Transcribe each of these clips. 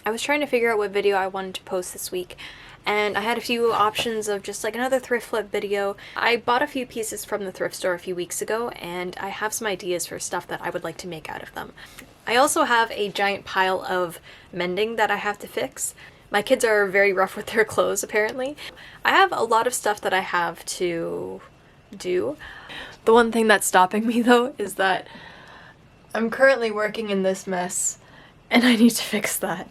I was trying to figure out what video I wanted to post this week, and I had a few options of just like another thrift flip video. I bought a few pieces from the thrift store a few weeks ago, and I have some ideas for stuff that I would like to make out of them. I also have a giant pile of mending that I have to fix. My kids are very rough with their clothes, apparently. I have a lot of stuff that I have to do. The one thing that's stopping me though is that I'm currently working in this mess and I need to fix that.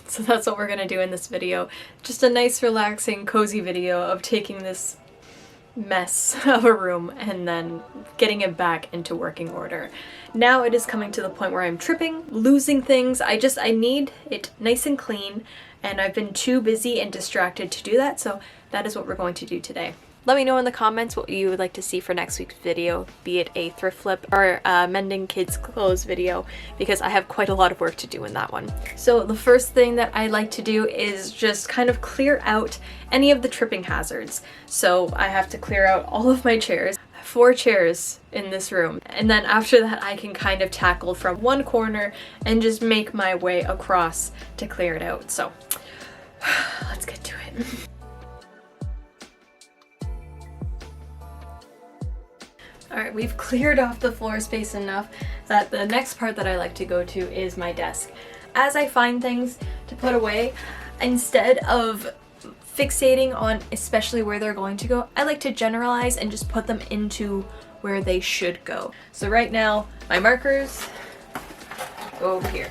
So that's what we're gonna do in this video. Just a nice, relaxing, cozy video of taking this mess of a room and then getting it back into working order. Now it is coming to the point where I'm tripping, losing things. I need it nice and clean, and I've been too busy and distracted to do that, so that is what we're going to do today. Let me know in the comments what you would like to see for next week's video, be it a thrift flip or a mending kids' clothes video, because I have quite a lot of work to do in that one. So the first thing that I like to do is just kind of clear out any of the tripping hazards. So I have to clear out all of my chairs. 4 chairs in this room, and then after that I can kind of tackle from one corner and just make my way across to clear it out. So let's get to it. Alright, we've cleared off the floor space enough that the next part that I like to go to is my desk. As I find things to put away, instead of fixating on especially where they're going to go, I like to generalize and just put them into where they should go. So right now, my markers go over here.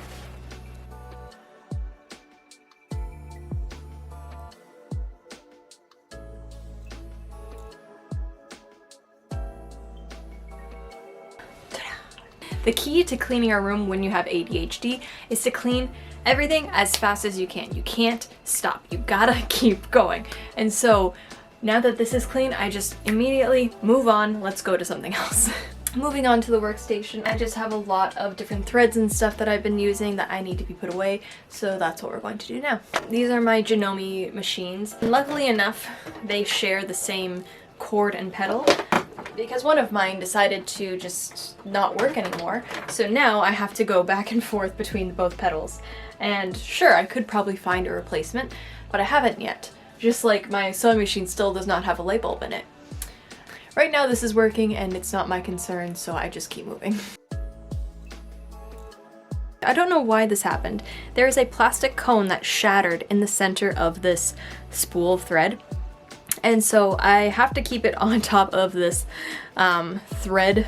The key to cleaning a room when you have ADHD is to clean everything as fast as you can. You can't stop. You gotta keep going. And so now that this is clean, I just immediately move on. Let's go to something else. Moving on to the workstation, I just have a lot of different threads and stuff that I've been using that I need to be put away, so that's what we're going to do now. These are my Janome machines. And luckily enough, they share the same cord and pedal, because one of mine decided to just not work anymore. So now I have to go back and forth between both pedals. And sure, I could probably find a replacement, but I haven't yet. Just like my sewing machine still does not have a light bulb in it. Right now this is working and it's not my concern, so I just keep moving. I don't know why this happened. There is a plastic cone that shattered in the center of this spool of thread. And so I have to keep it on top of this thread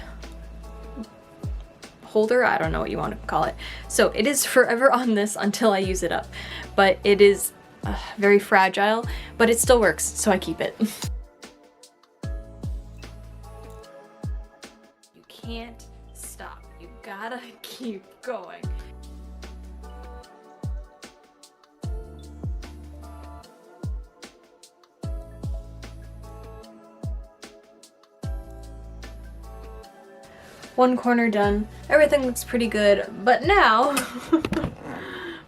holder. I don't know what you want to call it. So it is forever on this until I use it up. But it is very fragile, but it still works, so I keep it. You can't stop. You gotta keep going. One corner done. Everything looks pretty good, but now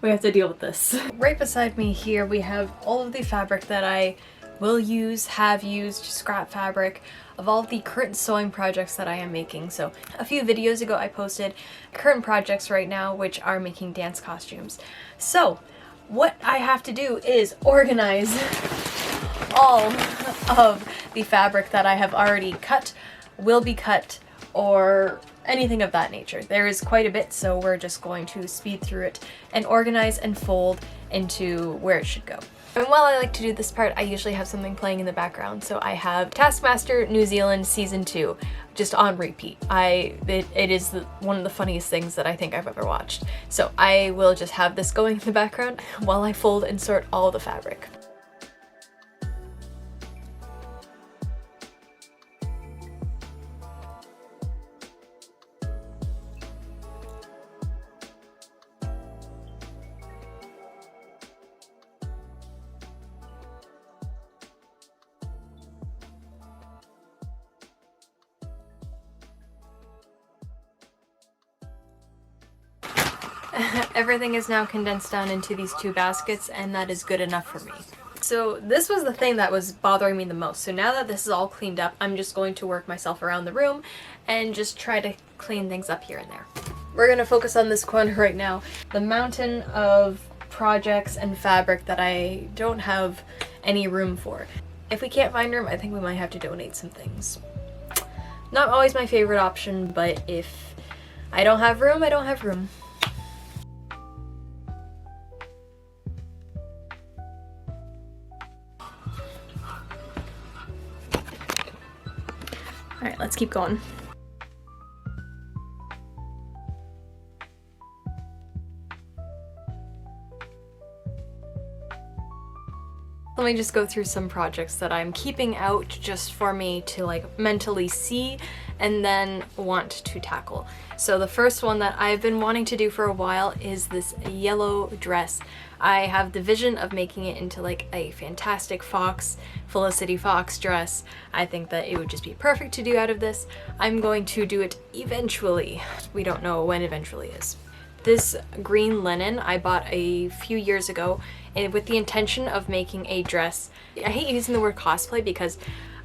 we have to deal with this. Right beside me here we have all of the fabric that I will use, have used, scrap fabric of all of the current sewing projects that I am making. So a few videos ago I posted current projects right now, which are making dance costumes. So what I have to do is organize all of the fabric that I have already cut, will be cut, or anything of that nature. There is quite a bit, so we're just going to speed through it and organize and fold into where it should go. And while I like to do this part, I usually have something playing in the background. So I have Taskmaster New Zealand Season 2 just on repeat. It is one of the funniest things that I think I've ever watched. So I will just have this going in the background while I fold and sort all the fabric. Everything is now condensed down into these 2 baskets, and that is good enough for me. So this was the thing that was bothering me the most. So now that this is all cleaned up, I'm just going to work myself around the room and just try to clean things up here and there. We're gonna focus on this corner right now. The mountain of projects and fabric that I don't have any room for. If we can't find room, I think we might have to donate some things. Not always my favorite option, but if I don't have room, I don't have room. All right, let's keep going. Let me just go through some projects that I'm keeping out just for me to like mentally see and then want to tackle. So the first one that I've been wanting to do for a while is this yellow dress. I have the vision of making it into like a fantastic fox, Felicity Fox dress. I think that it would just be perfect to do out of this. I'm going to do it eventually. We don't know when eventually is. This green linen I bought a few years ago and with the intention of making a dress. I hate using the word cosplay because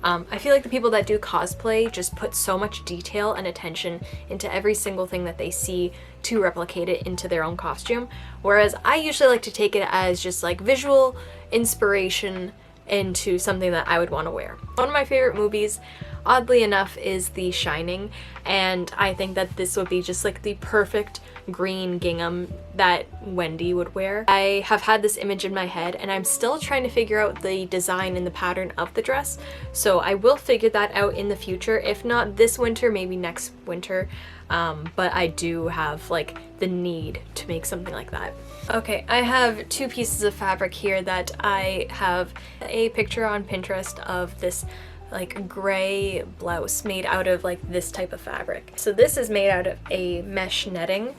I feel like the people that do cosplay just put so much detail and attention into every single thing that they see to replicate it into their own costume. Whereas I usually like to take it as just like visual inspiration into something that I would want to wear. One of my favorite movies, oddly enough, is The Shining, and I think that this would be just like the perfect green gingham that Wendy would wear. I have had this image in my head and I'm still trying to figure out the design and the pattern of the dress, so I will figure that out in the future. If not this winter, maybe next winter, but I do have like the need to make something like that. Okay, I have two pieces of fabric here that I have a picture on Pinterest of this like gray blouse made out of like this type of fabric. So this is made out of a mesh netting.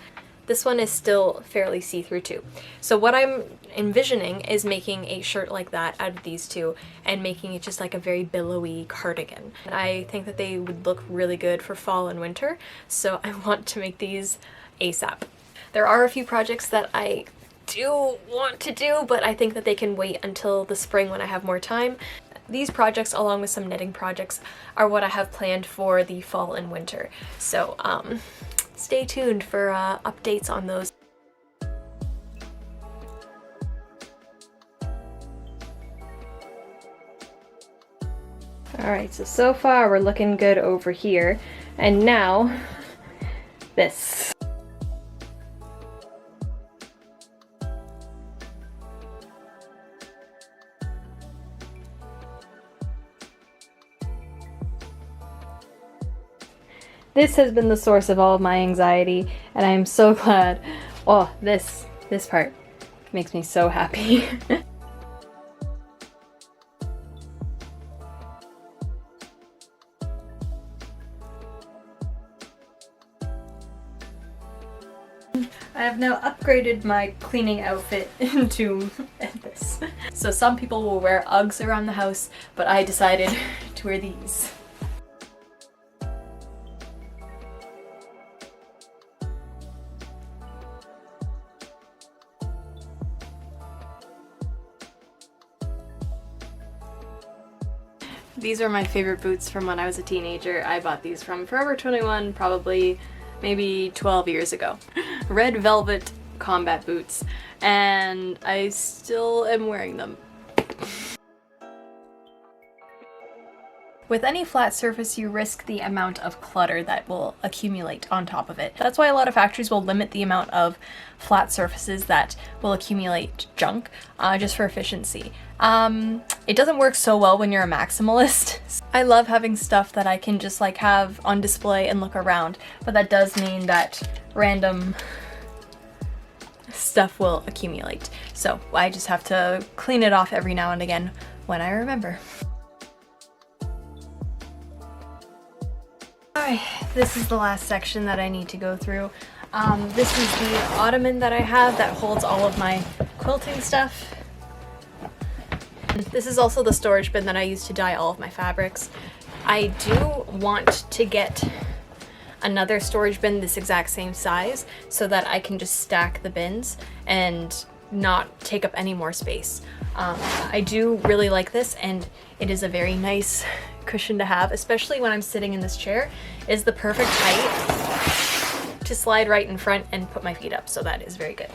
This one is still fairly see-through too. So what I'm envisioning is making a shirt like that out of these two and making it just like a very billowy cardigan. And I think that they would look really good for fall and winter, so I want to make these ASAP. There are a few projects that I do want to do, but I think that they can wait until the spring when I have more time. These projects, along with some knitting projects, are what I have planned for the fall and winter. So stay tuned for updates on those. Alright, so far we're looking good over here. And now, this. This has been the source of all of my anxiety, and I am so glad. Oh, this part makes me so happy. I have now upgraded my cleaning outfit into this. So some people will wear Uggs around the house, but I decided to wear these. These are my favorite boots from when I was a teenager. I bought these from Forever 21 probably maybe 12 years ago. Red velvet combat boots, and I still am wearing them. With any flat surface, you risk the amount of clutter that will accumulate on top of it. That's why a lot of factories will limit the amount of flat surfaces that will accumulate junk, just for efficiency. It doesn't work so well when you're a maximalist. I love having stuff that I can just like have on display and look around, but that does mean that random stuff will accumulate. So I just have to clean it off every now and again when I remember. Alright, this is the last section that I need to go through. This is the ottoman that I have that holds all of my quilting stuff. This is also the storage bin that I use to dye all of my fabrics. I do want to get another storage bin this exact same size so that I can just stack the bins and not take up any more space. I do really like this, and it is a very nice cushion to have, especially when I'm sitting in this chair. It is the perfect height to slide right in front and put my feet up, so that is very good.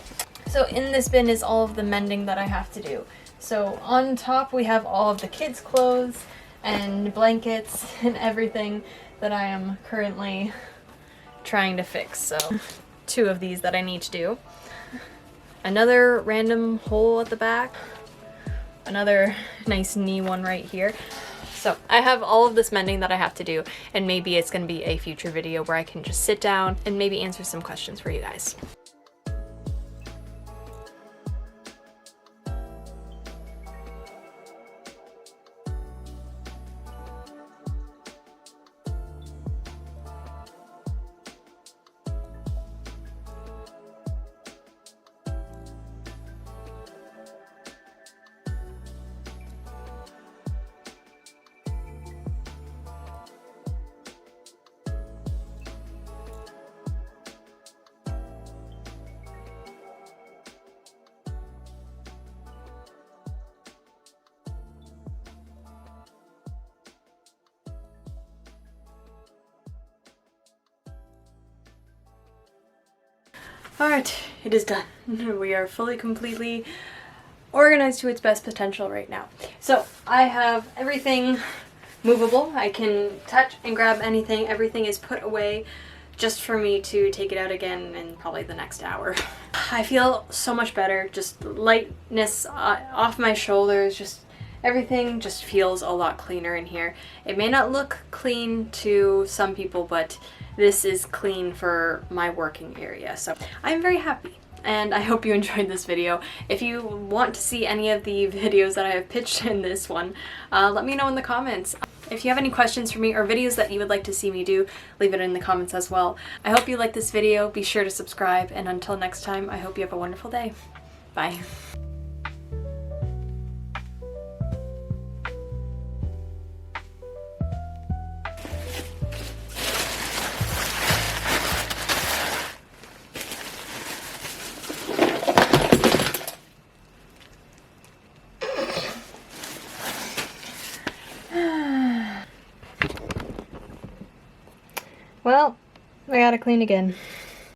So in this bin is all of the mending that I have to do. So on top we have all of the kids' clothes and blankets and everything that I am currently trying to fix. So 2 of these that I need to do. Another random hole at the back. Another nice knee one right here. So I have all of this mending that I have to do, and maybe it's going to be a future video where I can just sit down and maybe answer some questions for you guys. Alright, it is done. We are fully, completely organized to its best potential right now. So I have everything movable. I can touch and grab anything. Everything is put away just for me to take it out again in probably the next hour. I feel so much better. Just lightness off my shoulders. Just everything just feels a lot cleaner in here. It may not look clean to some people, but this is clean for my working area, so I'm very happy. And I hope you enjoyed this video. If you want to see any of the videos that I have pitched in this one, let me know in the comments. If you have any questions for me or videos that you would like to see me do, leave it in the comments as well. I hope you liked this video. Be sure to subscribe, and until next time, I hope you have a wonderful day. Bye. Well, I gotta clean again.